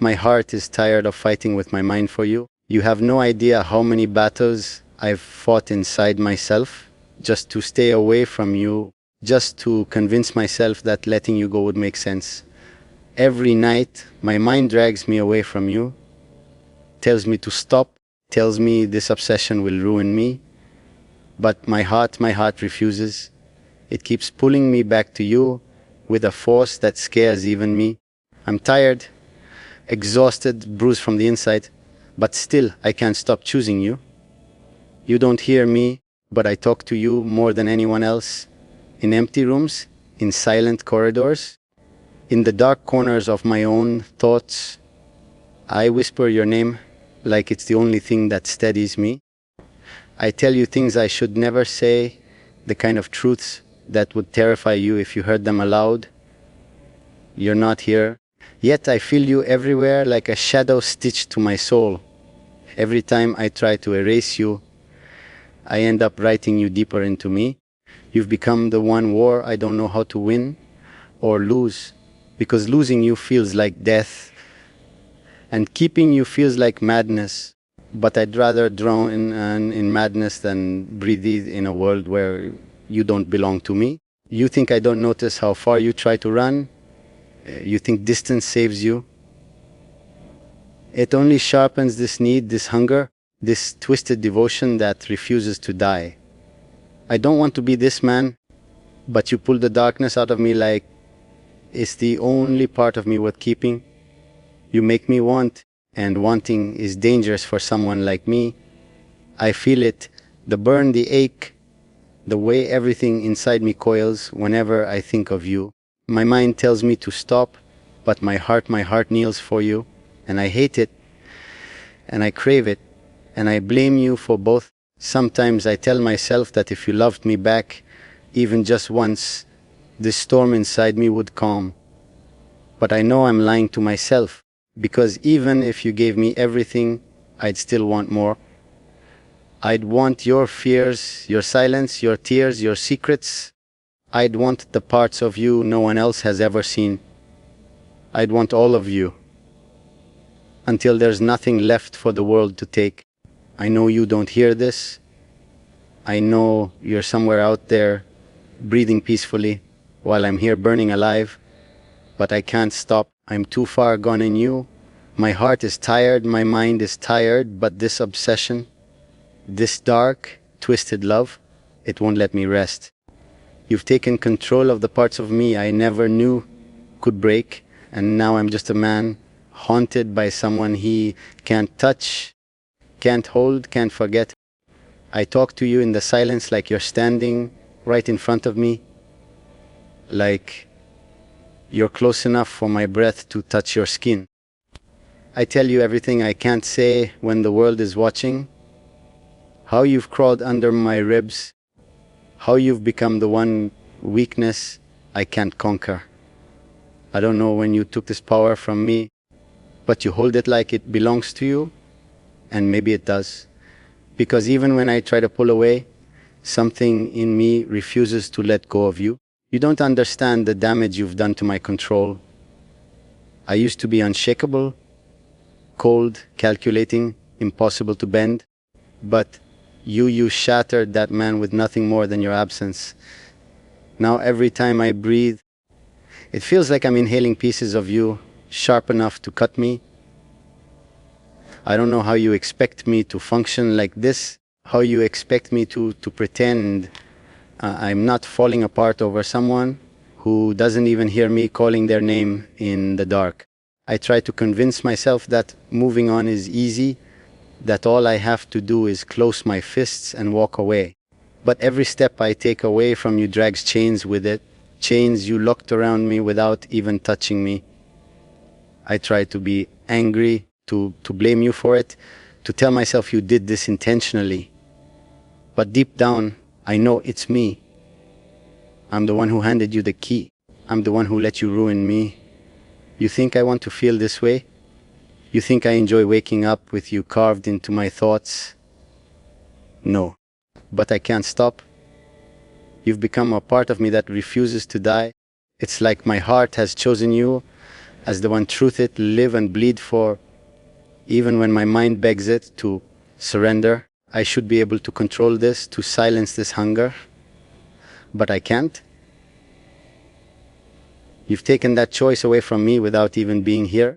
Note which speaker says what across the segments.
Speaker 1: my heart is tired of fighting with my mind for you. You have no idea how many battles I've fought inside myself just to stay away from you, just to convince myself that letting you go would make sense. Every night, my mind drags me away from you, tells me to stop, tells me this obsession will ruin me. But my heart refuses. It keeps pulling me back to you with a force that scares even me. I'm tired, exhausted, bruised from the inside, but still I can't stop choosing you. You don't hear me, but I talk to you more than anyone else. In empty rooms, in silent corridors, in the dark corners of my own thoughts, I whisper your name like it's the only thing that steadies me. I tell you things I should never say, the kind of truths that would terrify you if you heard them aloud. You're not here, yet I feel you everywhere like a shadow stitched to my soul. Every time I try to erase you, I end up writing you deeper into me. You've become the one war I don't know how to win or lose, because losing you feels like death, and keeping you feels like madness. But I'd rather drown in madness than breathe in a world where you don't belong to me. You think I don't notice how far you try to run? You think distance saves you? It only sharpens this need, this hunger, this twisted devotion that refuses to die. I don't want to be this man, but you pull the darkness out of me like it's the only part of me worth keeping. You make me want, and wanting is dangerous for someone like me. I feel it, the burn, the ache, the way everything inside me coils whenever I think of you. My mind tells me to stop, but my heart kneels for you, and I hate it, and I crave it, and I blame you for both. Sometimes I tell myself that if you loved me back, even just once, this storm inside me would calm. But I know I'm lying to myself, because even if you gave me everything, I'd still want more. I'd want your fears, your silence, your tears, your secrets. I'd want the parts of you no one else has ever seen. I'd want all of you, until there's nothing left for the world to take. I know you don't hear this. I know you're somewhere out there, breathing peacefully, while I'm here burning alive. But I can't stop. I'm too far gone in you. My heart is tired, my mind is tired, but this obsession, this dark, twisted love, it won't let me rest. You've taken control of the parts of me I never knew could break, and now I'm just a man, haunted by someone he can't touch, can't hold, can't forget. I talk to you in the silence like you're standing right in front of me, like you're close enough for my breath to touch your skin. I tell you everything I can't say when the world is watching. How you've crawled under my ribs. How you've become the one weakness I can't conquer. I don't know when you took this power from me, but you hold it like it belongs to you, and maybe it does. Because even when I try to pull away, something in me refuses to let go of you. You don't understand the damage you've done to my control. I used to be unshakable, cold, calculating, impossible to bend. But you shattered that man with nothing more than your absence. Now every time I breathe, it feels like I'm inhaling pieces of you, sharp enough to cut me. I don't know how you expect me to function like this, how you expect me to pretend I'm not falling apart over someone who doesn't even hear me calling their name in the dark. I try to convince myself that moving on is easy, that all I have to do is close my fists and walk away. But every step I take away from you drags chains with it, chains you locked around me without even touching me. I try to be angry, to blame you for it, to tell myself you did this intentionally. But deep down, I know it's me. I'm the one who handed you the key. I'm the one who let you ruin me. You think I want to feel this way? You think I enjoy waking up with you carved into my thoughts? No, but I can't stop. You've become a part of me that refuses to die. It's like my heart has chosen you, as the one truth it, live and bleed for, even when my mind begs it to surrender. I should be able to control this, to silence this hunger, but I can't. You've taken that choice away from me without even being here.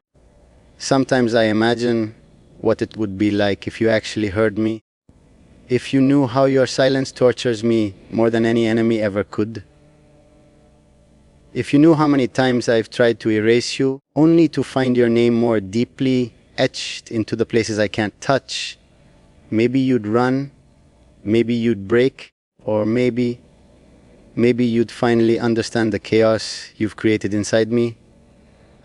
Speaker 1: Sometimes I imagine what it would be like if you actually heard me, if you knew how your silence tortures me more than any enemy ever could. If you knew how many times I've tried to erase you, only to find your name more deeply etched into the places I can't touch, maybe you'd run, maybe you'd break, or maybe you'd finally understand the chaos you've created inside me.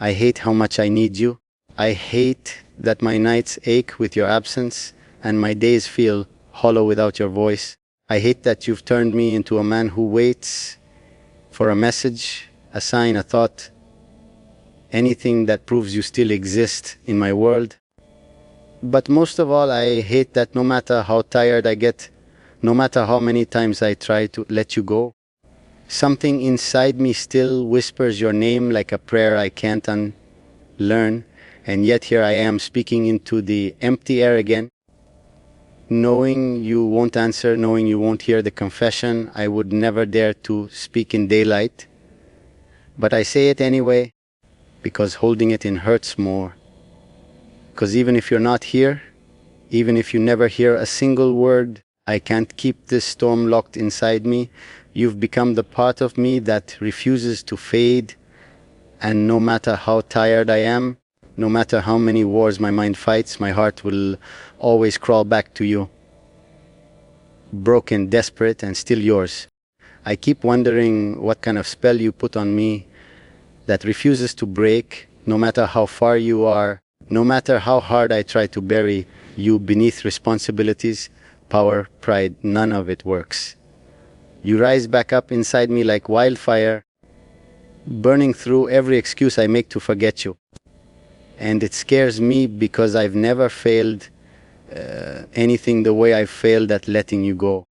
Speaker 1: I hate how much I need you. I hate that my nights ache with your absence and my days feel hollow without your voice. I hate that you've turned me into a man who waits for a message, a sign, a thought, anything that proves you still exist in my world. But most of all, I hate that no matter how tired I get, no matter how many times I try to let you go, something inside me still whispers your name like a prayer I can't unlearn, and yet here I am speaking into the empty air again, knowing you won't answer, knowing you won't hear the confession I would never dare to speak in daylight. But I say it anyway, because holding it in hurts more. Because even if you're not here, even if you never hear a single word, I can't keep this storm locked inside me. You've become the part of me that refuses to fade, and no matter how tired I am, no matter how many wars my mind fights, my heart will always crawl back to you. Broken, desperate, and still yours. I keep wondering what kind of spell you put on me that refuses to break, no matter how far you are, no matter how hard I try to bury you beneath responsibilities, power, pride, none of it works. You rise back up inside me like wildfire, burning through every excuse I make to forget you. And it scares me because I've never failed anything the way I've failed at letting you go.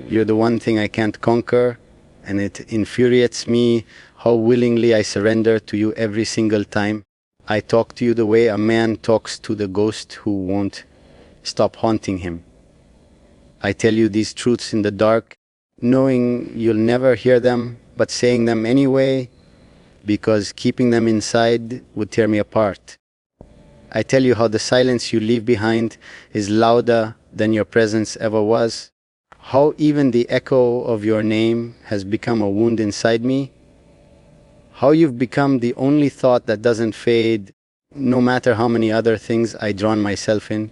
Speaker 1: You're the one thing I can't conquer, and it infuriates me how willingly I surrender to you every single time. I talk to you the way a man talks to the ghost who won't stop haunting him. I tell you these truths in the dark, knowing you'll never hear them, but saying them anyway, because keeping them inside would tear me apart. I tell you how the silence you leave behind is louder than your presence ever was, how even the echo of your name has become a wound inside me, how you've become the only thought that doesn't fade, no matter how many other things I drown myself in.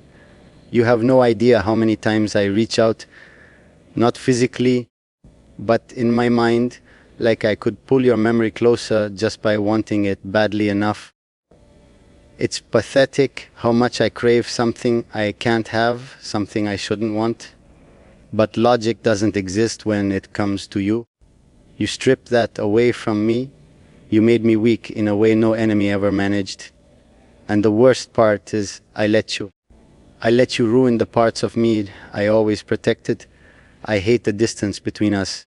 Speaker 1: You have no idea how many times I reach out, not physically, but in my mind, like I could pull your memory closer just by wanting it badly enough. It's pathetic how much I crave something I can't have, something I shouldn't want. But logic doesn't exist when it comes to you. You stripped that away from me. You made me weak in a way no enemy ever managed. And the worst part is I let you. I let you ruin the parts of me I always protected. I hate the distance between us.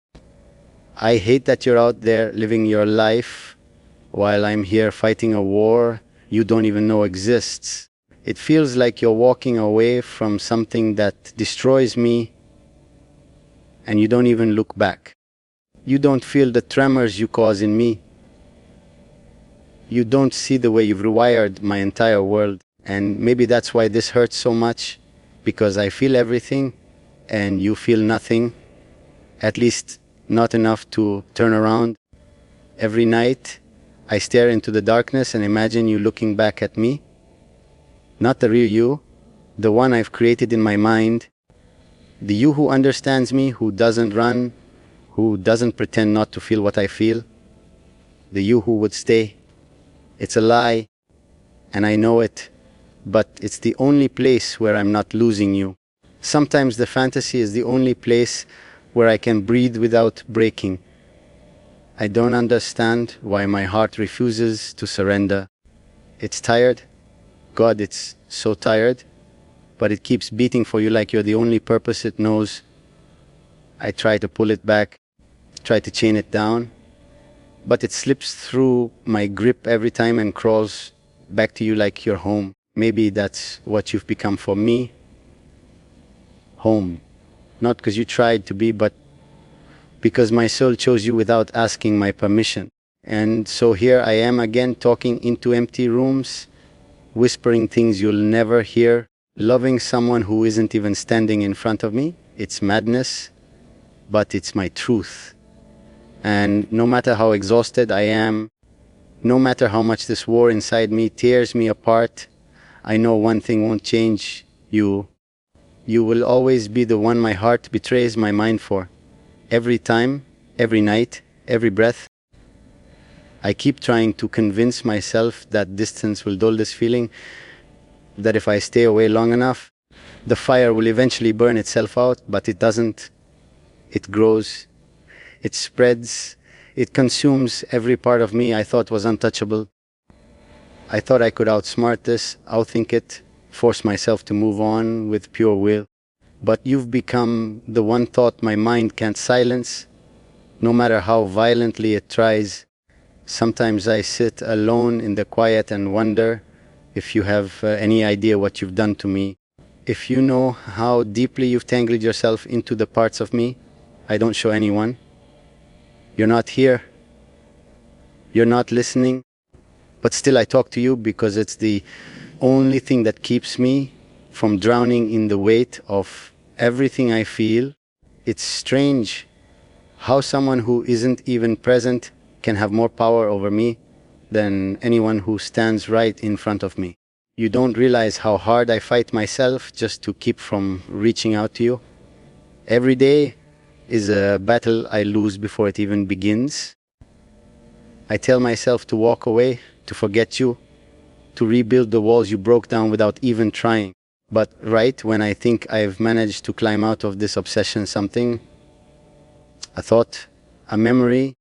Speaker 1: I hate that you're out there living your life while I'm here fighting a war you don't even know exists. It feels like you're walking away from something that destroys me, and you don't even look back. You don't feel the tremors you cause in me. You don't see the way you've rewired my entire world. And maybe that's why this hurts so much, because I feel everything and you feel nothing, at least not enough to turn around. Every night I stare into the darkness and imagine you looking back at me. Not the real you, the one I've created in my mind. The you who understands me, who doesn't run, who doesn't pretend not to feel what I feel. The you who would stay. It's a lie, and I know it, but it's the only place where I'm not losing you. Sometimes the fantasy is the only place where I can breathe without breaking. I don't understand why my heart refuses to surrender. It's tired. God, it's so tired. But it keeps beating for you like you're the only purpose it knows. I try to pull it back, try to chain it down. but it slips through my grip every time and crawls back to you like your home. Maybe that's what you've become for me. Home. Not because you tried to be, but because my soul chose you without asking my permission. And so here I am again, talking into empty rooms, whispering things you'll never hear, loving someone who isn't even standing in front of me. It's madness, but it's my truth. And no matter how exhausted I am, no matter how much this war inside me tears me apart, I know one thing won't change: you. You will always be the one my heart betrays my mind for. Every time, every night, every breath, I keep trying to convince myself that distance will dull this feeling, that if I stay away long enough, the fire will eventually burn itself out, but it doesn't. It grows, it spreads, it consumes every part of me I thought was untouchable. I thought I could outsmart this, outthink it, force myself to move on with pure will. But you've become the one thought my mind can't silence, no matter how violently it tries. Sometimes I sit alone in the quiet and wonder if you have any idea what you've done to me. If you know how deeply you've tangled yourself into the parts of me I don't show anyone. You're not here. You're not listening. But still I talk to you because it's the only thing that keeps me from drowning in the weight of everything I feel. It's strange how someone who isn't even present can have more power over me than anyone who stands right in front of me. You don't realize how hard I fight myself just to keep from reaching out to you. Every day is a battle I lose before it even begins. I tell myself to walk away, to forget you, to rebuild the walls you broke down without even trying. But right when I think I've managed to climb out of this obsession, something, a thought, a memory,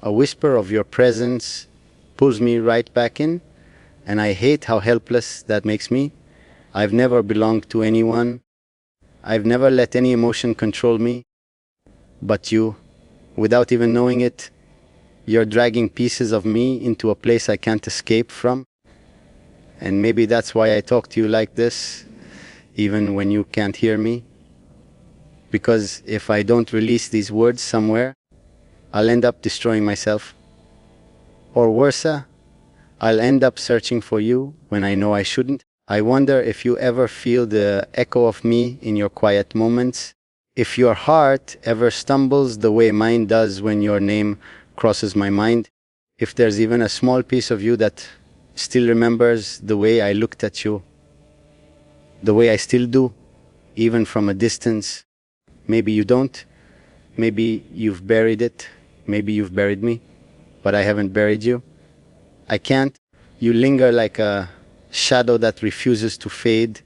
Speaker 1: a whisper of your presence pulls me right back in, and I hate how helpless that makes me. I've never belonged to anyone. I've never let any emotion control me. But you, without even knowing it, you're dragging pieces of me into a place I can't escape from. And maybe that's why I talk to you like this, even when you can't hear me. Because if I don't release these words somewhere, I'll end up destroying myself. Or worse, I'll end up searching for you when I know I shouldn't. I wonder if you ever feel the echo of me in your quiet moments. If your heart ever stumbles the way mine does when your name crosses my mind. If there's even a small piece of you that still remembers the way I looked at you. The way I still do, even from a distance. Maybe you don't. Maybe you've buried it. Maybe you've buried me. But I haven't buried you. I can't. You linger like a shadow that refuses to fade.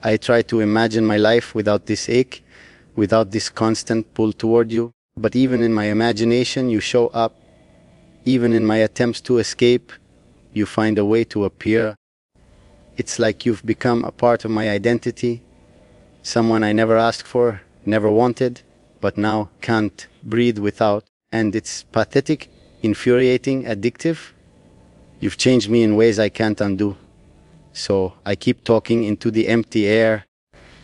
Speaker 1: I try to imagine my life without this ache, without this constant pull toward you. But even in my imagination, you show up. Even in my attempts to escape, you find a way to appear. It's like you've become a part of my identity, someone I never asked for, never wanted, but now can't breathe without. And it's pathetic, infuriating, addictive. You've changed me in ways I can't undo. So I keep talking into the empty air,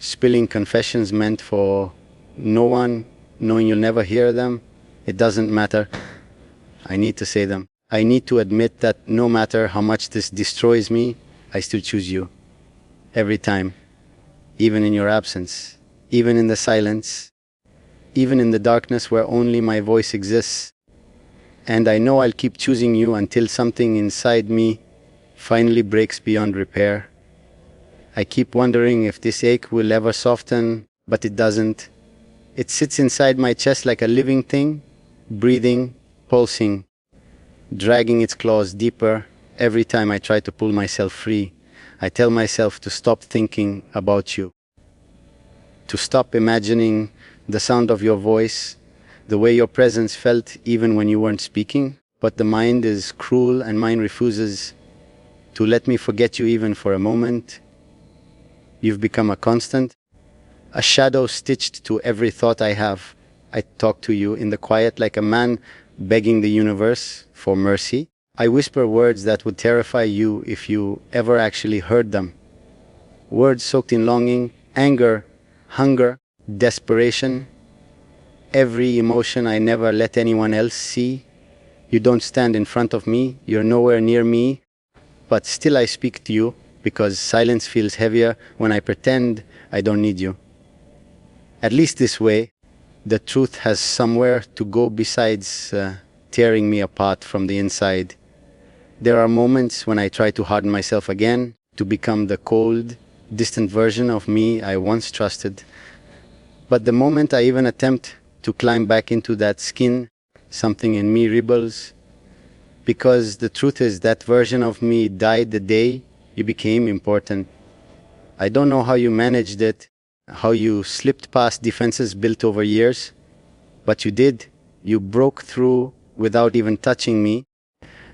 Speaker 1: spilling confessions meant for no one, knowing you'll never hear them. It doesn't matter. I need to say them. I need to admit that no matter how much this destroys me, I still choose you. Every time. Even in your absence. Even in the silence. Even in the darkness where only my voice exists. And I know I'll keep choosing you until something inside me finally breaks beyond repair. I keep wondering if this ache will ever soften, but it doesn't. It sits inside my chest like a living thing, breathing, pulsing, dragging its claws deeper every time I try to pull myself free. I tell myself to stop thinking about you, to stop imagining the sound of your voice, the way your presence felt even when you weren't speaking. But the mind is cruel and mine refuses to let me forget you even for a moment. You've become a constant, a shadow stitched to every thought I have. I talk to you in the quiet like a man begging the universe for mercy. I whisper words that would terrify you if you ever actually heard them. Words soaked in longing, anger, hunger, desperation, every emotion I never let anyone else see. You don't stand in front of me, you're nowhere near me, but still I speak to you because silence feels heavier when I pretend I don't need you. At least this way, the truth has somewhere to go besides tearing me apart from the inside. There are moments when I try to harden myself again, to become the cold, distant version of me I once trusted. But the moment I even attempt to climb back into that skin, something in me rebels. Because the truth is that version of me died the day you became important. I don't know how you managed it, how you slipped past defenses built over years, but you did. You broke through without even touching me,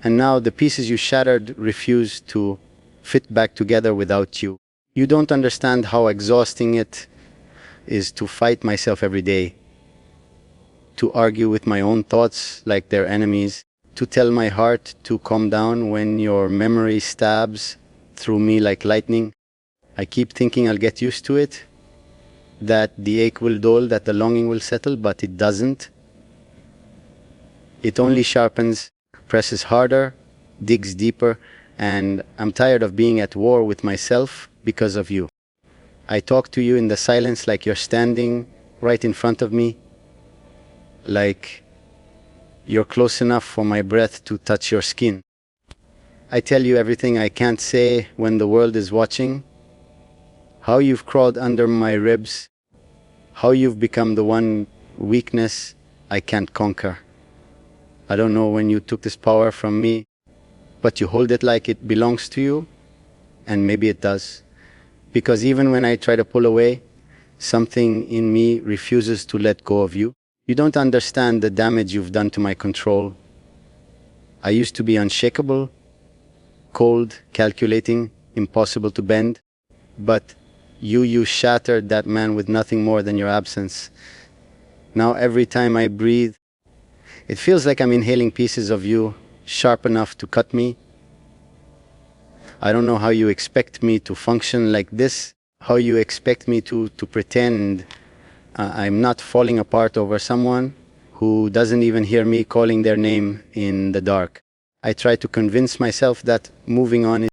Speaker 1: and now the pieces you shattered refuse to fit back together without you. You don't understand how exhausting it is to fight myself every day, to argue with my own thoughts like they're enemies, to tell my heart to calm down when your memory stabs through me like lightning. I keep thinking I'll get used to it, that the ache will dull, that the longing will settle, but it doesn't. It only sharpens, presses harder, digs deeper, and I'm tired of being at war with myself because of you. I talk to you in the silence like you're standing right in front of me, like you're close enough for my breath to touch your skin. I tell you everything I can't say when the world is watching, how you've crawled under my ribs, how you've become the one weakness I can't conquer. I don't know when you took this power from me, but you hold it like it belongs to you, and maybe it does. Because even when I try to pull away, something in me refuses to let go of you. You don't understand the damage you've done to my control. I used to be unshakable, cold, calculating, impossible to bend, but you shattered that man with nothing more than your absence. Now every time I breathe, it feels like I'm inhaling pieces of you, sharp enough to cut me. I don't know how you expect me to function like this, how you expect me to pretend I'm not falling apart over someone who doesn't even hear me calling their name in the dark. I try to convince myself that moving on